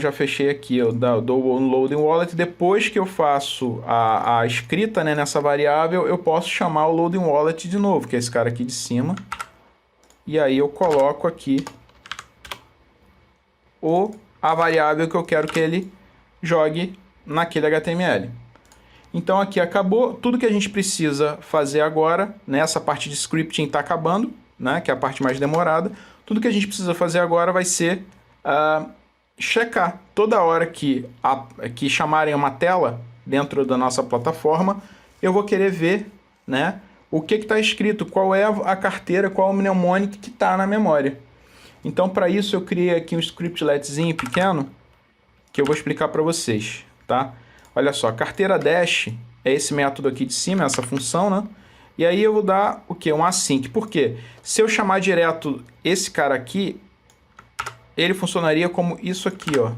já fechei aqui, eu dou o loading wallet. Depois que eu faço a escrita, né, nessa variável, eu posso chamar o loading wallet de novo, que é esse cara aqui de cima. E aí eu coloco aqui a variável que eu quero que ele jogue naquele HTML. Então aqui acabou. Tudo que a gente precisa fazer agora, nessa parte de scripting está acabando, né, que é a parte mais demorada. Tudo que a gente precisa fazer agora vai ser checar toda hora que chamarem uma tela dentro da nossa plataforma, eu vou querer ver, né, o que está escrito, qual é a carteira, qual é o mnemônico que está na memória. Então, para isso, eu criei aqui um scriptletzinho pequeno que eu vou explicar para vocês, tá? Olha só, carteira dash é esse método aqui de cima, essa função, né? E aí eu vou dar o quê? Um async. Por quê? Se eu chamar direto esse cara aqui, ele funcionaria como isso aqui, ó,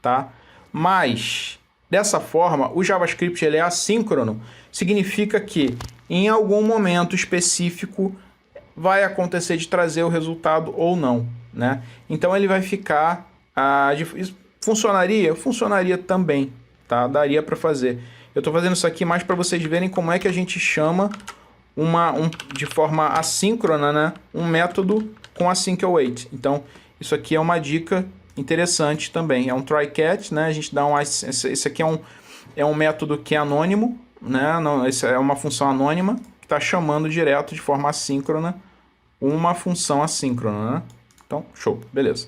tá? Mas, dessa forma, o JavaScript ele é assíncrono, significa que em algum momento específico vai acontecer de trazer o resultado ou não, né? Então ele vai ficar... funcionaria? Funcionaria também, tá? Daria para fazer. Eu estou fazendo isso aqui mais para vocês verem como é que a gente chama de forma assíncrona, né, um método com async await. Então, isso aqui é uma dica interessante também. É um try-catch, né? A gente dá esse aqui é um método que é anônimo, né? Não, essa é uma função anônima que está chamando direto de forma assíncrona uma função assíncrona, né? Então, show, beleza.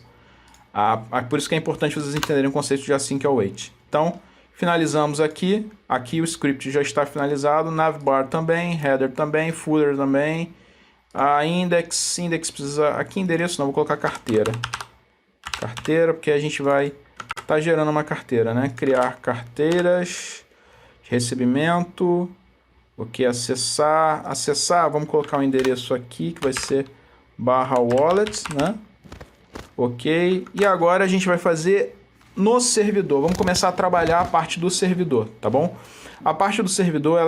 Por isso que é importante vocês entenderem o conceito de async await. Então, finalizamos aqui. Aqui o script já está finalizado. Navbar também, header também, footer também. A index precisa... Aqui endereço não, vou colocar carteira. Carteira, porque a gente vai estar gerando uma carteira, né? Criar carteiras de recebimento. O que acessar? Acessar, vamos colocar um endereço aqui, que vai ser /wallet, né? Ok. E agora a gente vai fazer no servidor. Vamos começar a trabalhar a parte do servidor, tá bom? A parte do servidor,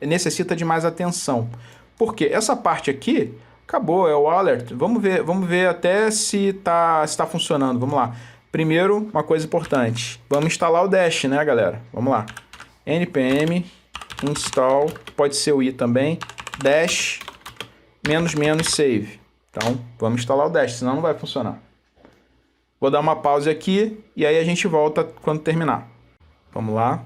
necessita de mais atenção. Por quê? Essa parte aqui, acabou, é o alert. Vamos ver até se tá funcionando. Vamos lá. Primeiro, uma coisa importante. Vamos instalar o Dash, né, galera? Vamos lá. npm install, pode ser o i também, dash ---- save. Então, vamos instalar o Dash, senão não vai funcionar. Vou dar uma pause aqui e aí a gente volta quando terminar. Vamos lá.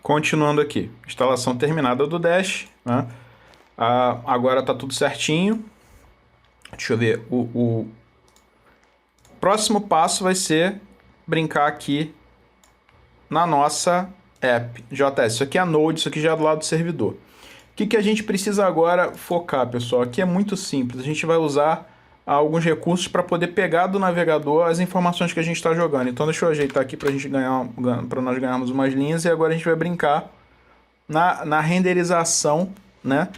Continuando aqui. Instalação terminada do Dash, né? Agora está tudo certinho. Deixa eu ver. O próximo passo vai ser brincar aqui na nossa app JS. Isso aqui é a Node, isso aqui já é do lado do servidor. O que a gente precisa agora focar, pessoal? Aqui é muito simples. A gente vai usar alguns recursos para poder pegar do navegador as informações que a gente está jogando. Então deixa eu ajeitar aqui para nós ganharmos umas linhas e agora a gente vai brincar na renderização, né,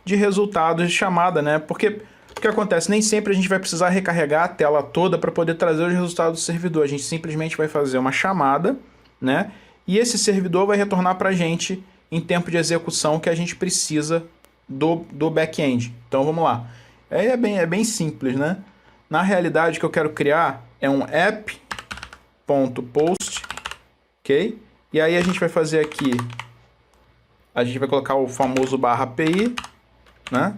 de resultados de chamada, né? Porque o que acontece? Nem sempre a gente vai precisar recarregar a tela toda para poder trazer os resultados do servidor. A gente simplesmente vai fazer uma chamada, né? E esse servidor vai retornar para a gente em tempo de execução que a gente precisa do back-end. Então vamos lá. É bem simples, né? Na realidade, o que eu quero criar é um app.post, ok? E aí a gente vai fazer aqui, a gente vai colocar o famoso /API, né?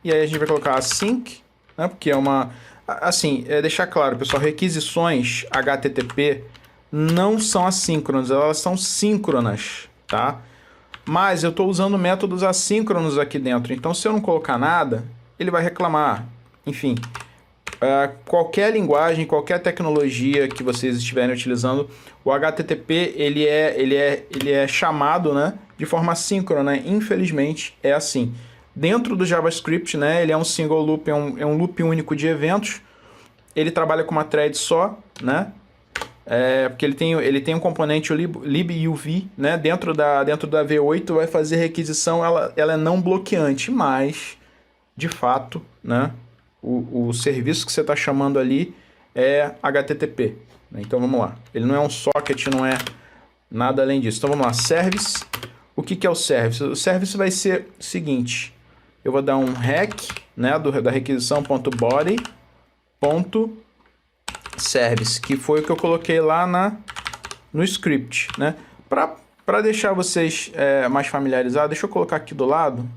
E aí a gente vai colocar async, né? Porque é uma... Assim, deixar claro, pessoal, requisições HTTP não são assíncronas, elas são síncronas, tá? Mas eu estou usando métodos assíncronos aqui dentro, então se eu não colocar nada, ele vai reclamar. Enfim, qualquer linguagem, qualquer tecnologia que vocês estiverem utilizando, o HTTP ele é chamado, né, de forma assíncrona, né? Infelizmente é assim. Dentro do JavaScript, né, ele é um single loop, é um loop único de eventos. Ele trabalha com uma thread só, né? Porque ele tem um componente libuv, né? Dentro da V8 vai fazer requisição, ela é não bloqueante, mas de fato, né, o serviço que você está chamando ali é HTTP, né? Então vamos lá. Ele não é um socket, não é nada além disso. Então vamos lá. Service. O que é o service? O service vai ser o seguinte. Eu vou dar um rec, né, da requisição.body, .service, que foi o que eu coloquei lá no script, né? Para deixar vocês mais familiarizados, deixa eu colocar aqui do lado,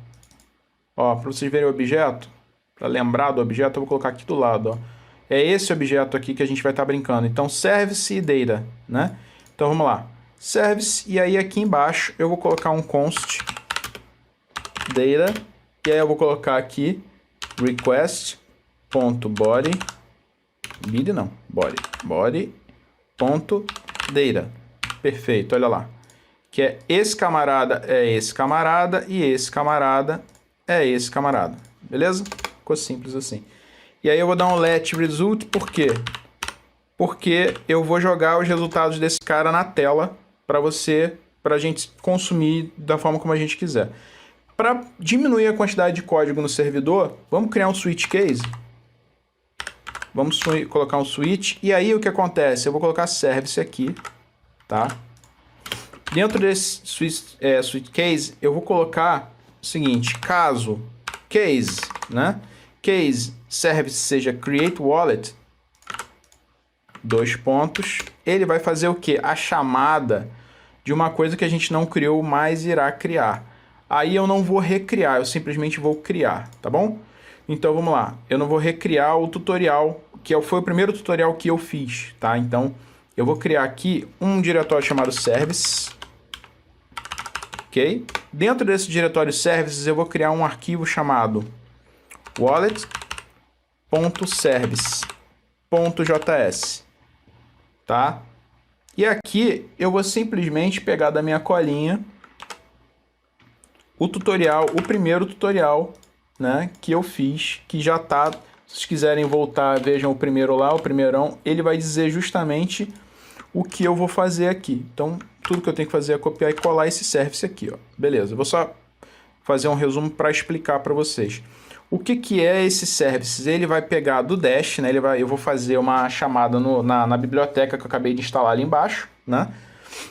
ó, para vocês verem o objeto, para lembrar do objeto, eu vou colocar aqui do lado, ó. É esse objeto aqui que a gente vai estar brincando. Então, service e data, né? Então, vamos lá. Service, e aí aqui embaixo eu vou colocar um const data, e aí eu vou colocar aqui request.body, body.data. Perfeito, olha lá. Que é esse camarada, e esse camarada é esse camarada. Beleza? Ficou simples assim. E aí eu vou dar um let result, por quê? Porque eu vou jogar os resultados desse cara na tela para a gente consumir da forma como a gente quiser. Para diminuir a quantidade de código no servidor, vamos criar um switch case. Vamos colocar um switch, e aí o que acontece? Eu vou colocar service aqui, tá? Dentro desse switch case, eu vou colocar o seguinte, caso case, né? Case service seja create wallet, dois pontos, ele vai fazer o quê? A chamada de uma coisa que a gente não criou, mas irá criar. Aí eu não vou recriar, eu simplesmente vou criar, tá bom? Então vamos lá, eu não vou recriar o tutorial, que foi o primeiro tutorial que eu fiz, tá? Então eu vou criar aqui um diretório chamado service, ok? Dentro desse diretório services eu vou criar um arquivo chamado wallet.service.js, tá? E aqui eu vou simplesmente pegar da minha colinha o tutorial, o primeiro tutorial, né, que eu fiz, que já tá, se vocês quiserem voltar, vejam o primeiro lá, o primeirão, ele vai dizer justamente o que eu vou fazer aqui. Então, tudo que eu tenho que fazer é copiar e colar esse service aqui, ó. Beleza, eu vou só fazer um resumo para explicar para vocês. O que é esse service? Ele vai pegar do Dash, né? Eu vou fazer uma chamada na biblioteca que eu acabei de instalar ali embaixo, né?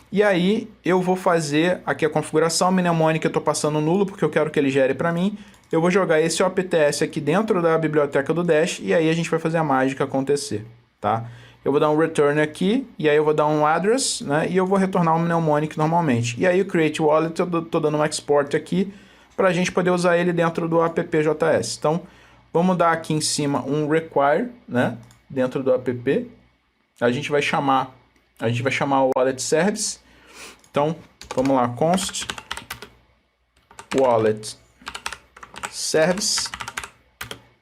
E aí eu vou fazer aqui a configuração, mnemonic eu estou passando nulo porque eu quero que ele gere para mim. Eu vou jogar esse opts aqui dentro da biblioteca do Dash e aí a gente vai fazer a mágica acontecer, tá? Eu vou dar um return aqui e aí eu vou dar um address, né? E eu vou retornar um mnemonic normalmente. E aí o create wallet eu estou dando um export aqui para a gente poder usar ele dentro do app.js. Então vamos dar aqui em cima um require, né? Dentro do app. A gente vai chamar o wallet service. Então, vamos lá, const wallet service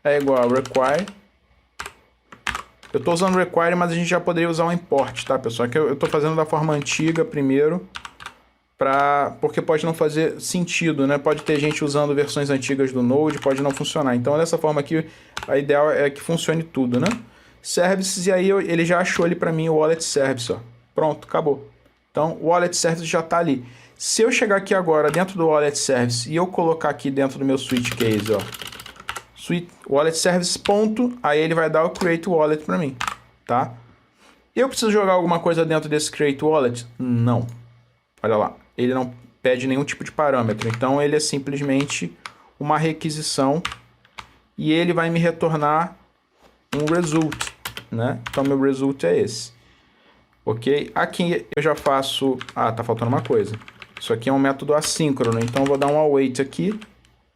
é igual a require. Eu estou usando require, mas a gente já poderia usar um import, tá, pessoal? Que eu estou fazendo da forma antiga primeiro, porque pode não fazer sentido, né? Pode ter gente usando versões antigas do Node, pode não funcionar. Então, dessa forma aqui, a ideal é que funcione tudo, né? Services, e aí ele já achou ali para mim o wallet service, ó. Pronto, acabou. Então, o wallet service já está ali. Se eu chegar aqui agora dentro do wallet service e eu colocar aqui dentro do meu switch case, ó, wallet service ponto, aí ele vai dar o create wallet para mim, tá? Eu preciso jogar alguma coisa dentro desse create wallet? Não. Olha lá, ele não pede nenhum tipo de parâmetro, então ele é simplesmente uma requisição e ele vai me retornar um result, né? Então meu result é esse. Ok? Aqui eu já faço... Ah, tá faltando uma coisa. Isso aqui é um método assíncrono, então eu vou dar um await aqui.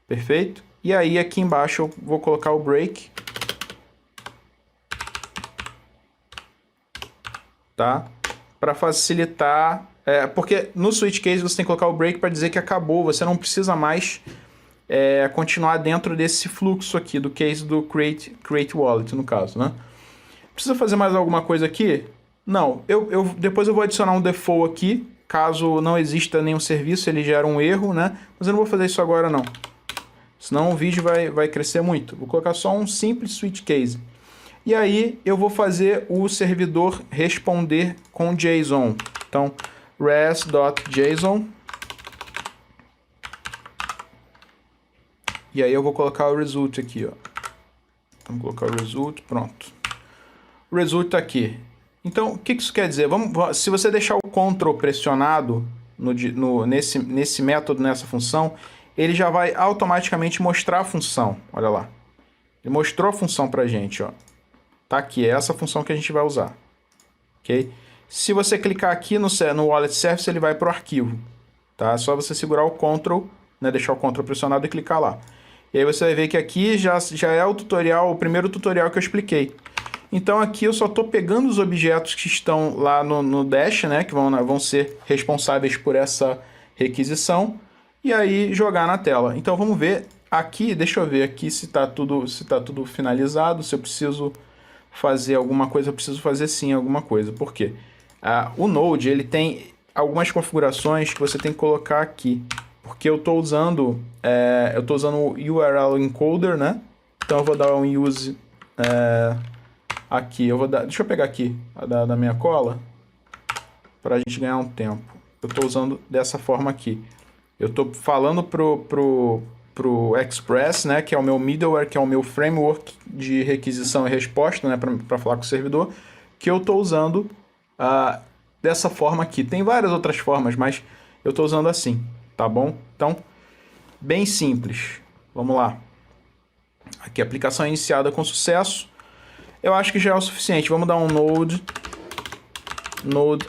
Perfeito? E aí aqui embaixo eu vou colocar o break. Tá? Para facilitar... porque no switch case você tem que colocar o break para dizer que acabou. Você não precisa mais continuar dentro desse fluxo aqui, do case do create wallet, no caso, né? Precisa fazer mais alguma coisa aqui? Não, depois eu vou adicionar um default aqui, caso não exista nenhum serviço, ele gera um erro, né? Mas eu não vou fazer isso agora não, senão o vídeo vai crescer muito. Vou colocar só um simples switch case. E aí eu vou fazer o servidor responder com JSON. Então, res.json. E aí eu vou colocar o result aqui, ó. Vamos colocar o result, pronto. O result está aqui. Então, o que isso quer dizer? Se você deixar o Ctrl pressionado nesse método, nessa função, ele já vai automaticamente mostrar a função. Olha lá. Ele mostrou a função para a gente, ó. tá aqui, é essa função que a gente vai usar, ok? Se você clicar aqui no Wallet Service, ele vai para o arquivo, tá? É só você segurar o Ctrl, né, deixar o Ctrl pressionado e clicar lá. E aí você vai ver que aqui já é o tutorial, o primeiro tutorial que eu expliquei. Então aqui eu só estou pegando os objetos que estão lá no Dash, né, que vão ser responsáveis por essa requisição, e aí jogar na tela. Então vamos ver aqui, deixa eu ver aqui se está tudo finalizado, se eu preciso fazer alguma coisa, eu preciso fazer sim alguma coisa. Por quê? O Node, ele tem algumas configurações que você tem que colocar aqui, porque eu estou usando o URL encoder, né? Então eu vou dar um use aqui, deixa eu pegar aqui da minha cola para a gente ganhar um tempo. Eu estou usando dessa forma aqui. Eu estou falando pro Express, né, que é o meu middleware, que é o meu framework de requisição e resposta, né, para falar com o servidor, que eu estou usando dessa forma aqui. Tem várias outras formas, mas eu estou usando assim, tá bom? Então, bem simples. Vamos lá. Aqui, aplicação iniciada com sucesso. Eu acho que já é o suficiente. Vamos dar um node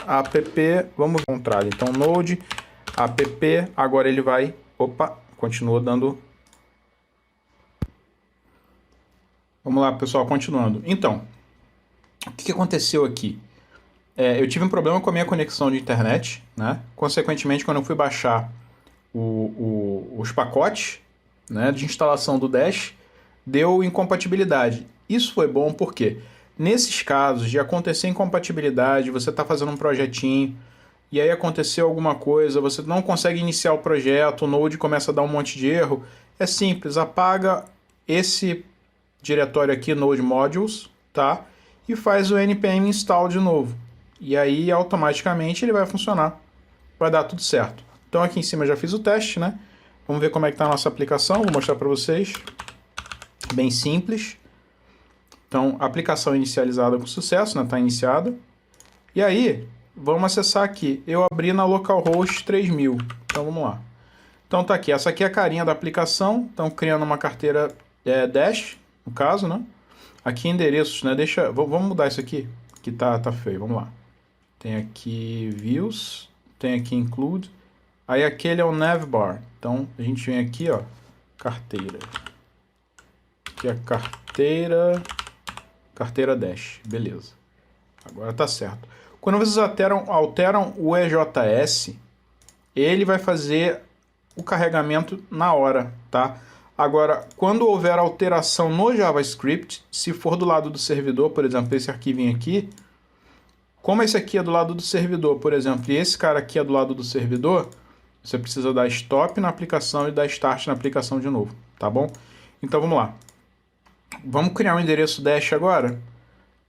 app, vamos encontrar. Então, node app, agora ele vai... Opa, continua dando... Vamos lá, pessoal, continuando. Então, o que aconteceu aqui? Eu tive um problema com a minha conexão de internet, né? Consequentemente, quando eu fui baixar os pacotes, né, de instalação do Dash, deu incompatibilidade. Isso foi bom porque, nesses casos de acontecer incompatibilidade, você está fazendo um projetinho, e aí aconteceu alguma coisa, você não consegue iniciar o projeto, o Node começa a dar um monte de erro, é simples, apaga esse diretório aqui, Node Modules, tá? E faz o npm install de novo. E aí, automaticamente, ele vai funcionar. Vai dar tudo certo. Então, aqui em cima eu já fiz o teste, né? Vamos ver como é que está a nossa aplicação. Vou mostrar para vocês. Bem simples. Então, aplicação inicializada com sucesso, né? Está iniciada. E aí, vamos acessar aqui. Eu abri na localhost 3000. Então, vamos lá. Então, tá aqui. Essa aqui é a carinha da aplicação. Então, criando uma carteira Dash, no caso, né? Aqui, endereços, né? Vamos mudar isso aqui, que tá feio. Vamos lá. Tem aqui Views, tem aqui Include. Aí aquele é o Navbar. Então, a gente vem aqui, ó, carteira. Aqui é a carteira Dash. Beleza. Agora tá certo. Quando vocês alteram o EJS, ele vai fazer o carregamento na hora, tá? Agora, quando houver alteração no JavaScript, se for do lado do servidor, por exemplo, esse arquivinho aqui, como esse aqui é do lado do servidor, por exemplo, e esse cara aqui é do lado do servidor, você precisa dar stop na aplicação e dar start na aplicação de novo, tá bom? Então, vamos lá. Vamos criar um endereço Dash agora?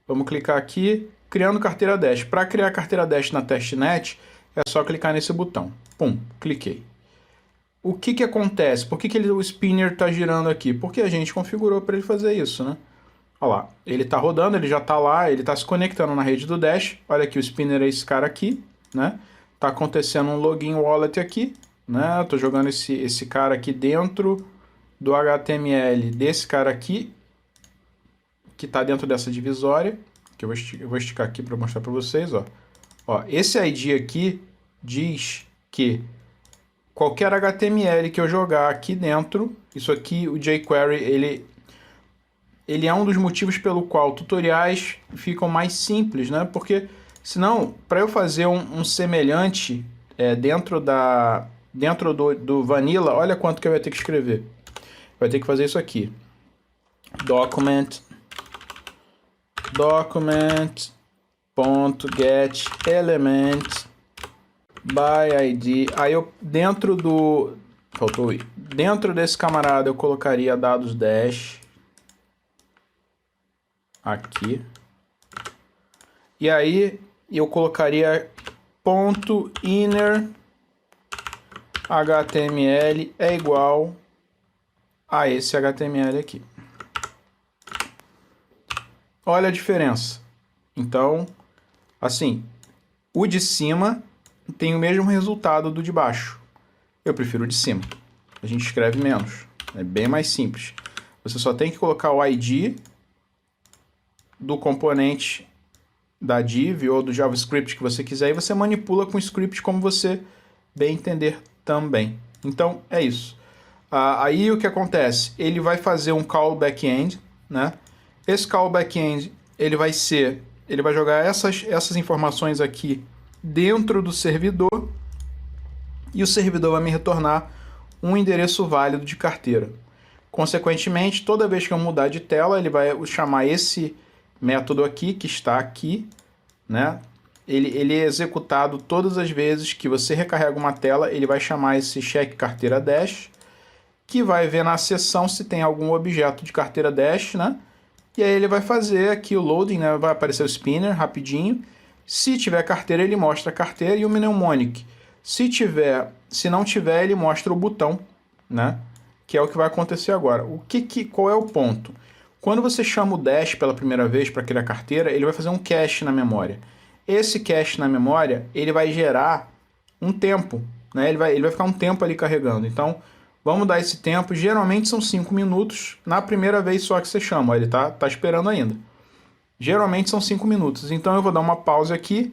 Vamos clicar aqui, criando carteira Dash. Para criar a carteira Dash na testnet, é só clicar nesse botão. Pum, cliquei. O que acontece? Por que o spinner está girando aqui? Porque a gente configurou para ele fazer isso, né? Olha lá, ele está rodando, ele já está lá, ele está se conectando na rede do Dash. Olha aqui, o spinner é esse cara aqui, né? Está acontecendo um login wallet aqui, né? Estou jogando esse cara aqui dentro do HTML desse cara aqui, que está dentro dessa divisória, que eu vou esticar aqui para mostrar para vocês, ó. Ó, esse ID aqui diz que qualquer HTML que eu jogar aqui dentro, isso aqui, o jQuery, ele é um dos motivos pelo qual tutoriais ficam mais simples, né? Porque, senão, para eu fazer um semelhante dentro do Vanilla, olha quanto que eu ia ter que escrever. Vai ter que fazer isso aqui. document.getElement by ID. Aí eu dentro desse camarada eu colocaria dados dash aqui. E aí eu colocaria ponto inner HTML é igual a esse HTML aqui. Olha a diferença. Então, assim, o de cima tem o mesmo resultado do de baixo. Eu prefiro o de cima. A gente escreve menos. É bem mais simples. Você só tem que colocar o ID do componente da div ou do JavaScript que você quiser e você manipula com o script como você bem entender também. Então, é isso. Aí o que acontece? Ele vai fazer um call back-end, né? Esse call back-end, ele vai jogar essas informações aqui dentro do servidor e o servidor vai me retornar um endereço válido de carteira. Consequentemente, toda vez que eu mudar de tela, ele vai chamar esse método aqui, que está aqui, né? Ele é executado todas as vezes que você recarrega uma tela, ele vai chamar esse check carteira dash, que vai ver na seção se tem algum objeto de carteira dash, né? E aí ele vai fazer aqui o loading, né? Vai aparecer o spinner rapidinho. Se tiver carteira, ele mostra a carteira e o mnemonic. Se não tiver, ele mostra o botão, né? Que é o que vai acontecer agora. Qual é o ponto? Quando você chama o dash pela primeira vez para criar carteira, ele vai fazer um cache na memória. Esse cache na memória, ele vai gerar um tempo, né? Ele vai ficar um tempo ali carregando. Então, vamos dar esse tempo. Geralmente são 5 minutos na primeira vez só que você chama. Ele tá esperando ainda. Geralmente são 5 minutos. Então, eu vou dar uma pausa aqui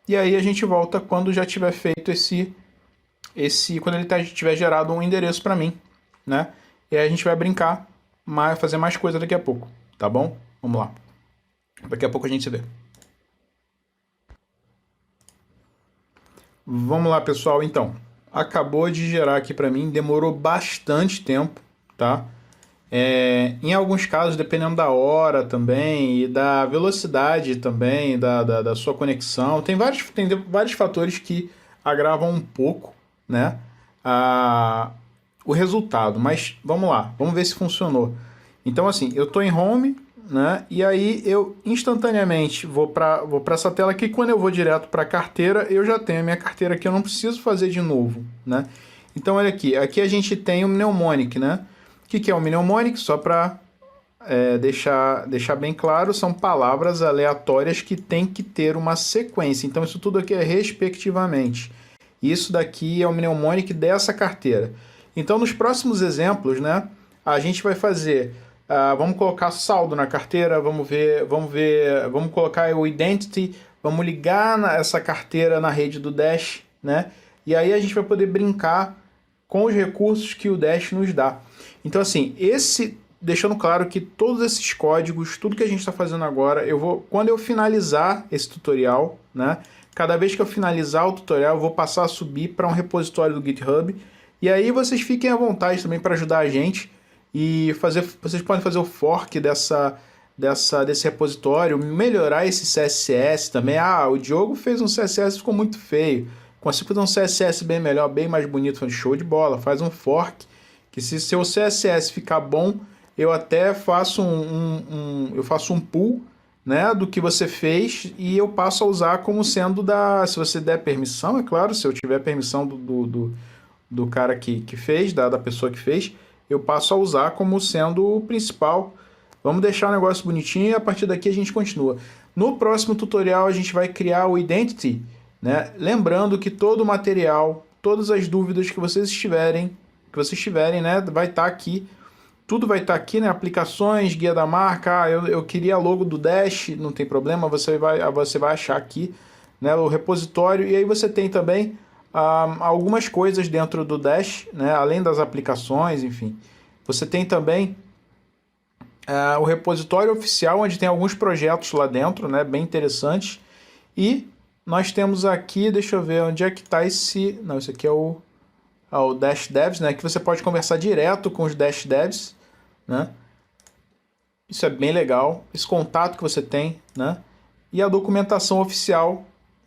e aí a gente volta quando já tiver feito quando ele tiver gerado um endereço para mim, né? E aí a gente vai brincar, fazer mais coisa daqui a pouco, tá bom? Vamos lá. Daqui a pouco a gente se vê. Vamos lá, pessoal. Então, acabou de gerar aqui para mim, demorou bastante tempo, tá? Em alguns casos, dependendo da hora também e da velocidade também, da sua conexão, tem vários fatores que agravam um pouco, né? O resultado, mas vamos lá, vamos ver se funcionou. Então, assim, eu estou em home, né? E aí eu instantaneamente vou para essa tela aqui. Quando eu vou direto para a carteira, eu já tenho a minha carteira aqui, eu não preciso fazer de novo, né? Então, olha aqui a gente tem o mnemonic, né? O que é o mnemonic? Só para deixar bem claro, são palavras aleatórias que tem que ter uma sequência. Então, isso tudo aqui é respectivamente. Isso daqui é o mnemonic dessa carteira. Então, nos próximos exemplos, né, a gente vai fazer, vamos colocar saldo na carteira, vamos colocar o identity, vamos ligar essa carteira na rede do Dash, né, e aí a gente vai poder brincar com os recursos que o Dash nos dá. Então, assim, deixando claro que todos esses códigos, tudo que a gente está fazendo agora, quando eu finalizar esse tutorial, né, cada vez que eu finalizar o tutorial, eu vou passar a subir para um repositório do GitHub. E aí vocês fiquem à vontade também para ajudar a gente e vocês podem fazer o fork desse repositório, melhorar esse CSS também. O Diogo fez um CSS que ficou muito feio. Consigo fazer um CSS bem melhor, bem mais bonito, show de bola. Faz um fork, que se seu CSS ficar bom, eu até faço um pull, né, do que você fez e eu passo a usar como sendo se você der permissão, é claro, se eu tiver permissão do cara que fez, da pessoa que fez, eu passo a usar como sendo o principal. Vamos deixar o negócio bonitinho e a partir daqui a gente continua. No próximo tutorial a gente vai criar o Identity, né? Lembrando que todo o material, todas as dúvidas que vocês tiverem, né, vai estar aqui. Tudo vai estar aqui, né? Aplicações, guia da marca. Eu queria logo do Dash, não tem problema, você vai achar aqui, né, o repositório. E aí você tem também algumas coisas dentro do Dash, né, além das aplicações, enfim. Você tem também o repositório oficial, onde tem alguns projetos lá dentro, né, bem interessantes. E nós temos aqui, deixa eu ver onde é que está esse... Não, esse aqui é o Dash Devs, né, que você pode conversar direto com os Dash Devs, né? Isso é bem legal, esse contato que você tem, né? E a documentação oficial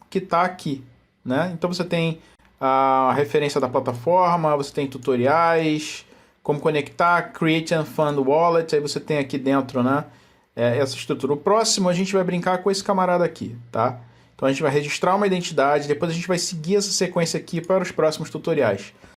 que está aqui, né? Então você tem a referência da plataforma, você tem tutoriais, como conectar, create and fund wallet, aí você tem aqui dentro, né, essa estrutura. O próximo a gente vai brincar com esse camarada aqui, tá? Então a gente vai registrar uma identidade, depois a gente vai seguir essa sequência aqui para os próximos tutoriais.